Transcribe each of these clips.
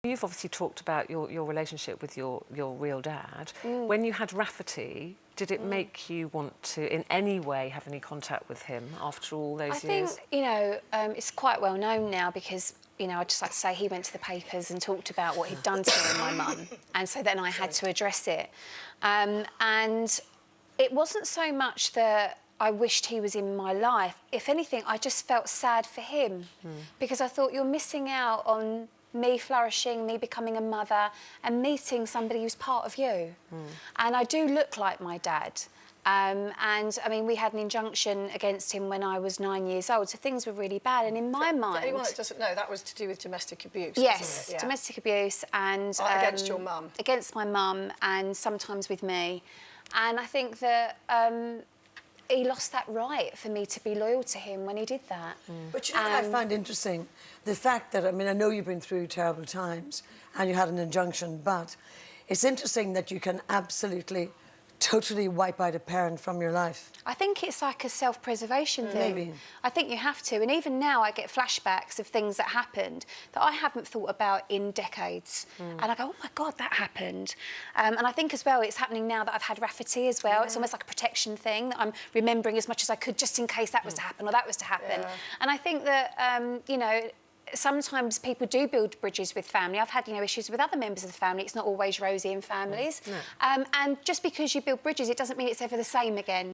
You've obviously talked about your relationship with your real dad. When you had Rafferty, did it make you want to, in any way, have any contact with him after all those years? I think, you know, it's quite well known now because, you know, I'd just like to say he went to the papers and talked about what he'd done to me and my mum. And so then I had to address it. And it wasn't so much that I wished he was in my life. If anything, I just felt sad for him because I thought you're missing out on me flourishing, me becoming a mother and meeting somebody who's part of you. And I do look like my dad. And, I mean, we had an injunction against him when I was 9 years old, so things were really bad. And in my mind... For anyone that doesn't know, that was to do with domestic abuse, yes, wasn't it? Yeah. domestic abuse and... against your mum. Against my mum and sometimes with me. And I think that he lost that right for me to be loyal to him when he did that. But you know what I find interesting? The fact that, I mean, I know you've been through terrible times and you had an injunction, but it's interesting that you can absolutely, totally wipe out a parent from your life. I think it's like a self-preservation thing. Maybe. I think you have to. And even now I get flashbacks of things that happened that I haven't thought about in decades. And I go, oh my God, that happened. And I think as well, it's happening now that I've had Rafferty as well. It's almost like a protection thing that I'm remembering as much as I could just in case that was to happen or that was to happen. And I think that, you know, sometimes people do build bridges with family. I've had, you know, issues with other members of the family. It's not always rosy in families. And just because you build bridges, it doesn't mean it's ever the same again.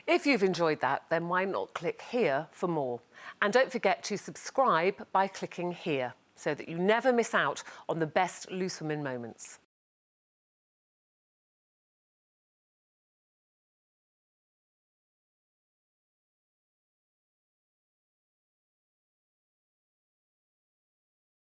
If you've enjoyed that, then why not click here for more? And don't forget to subscribe by clicking here so that you never miss out on the best Loose Women moments.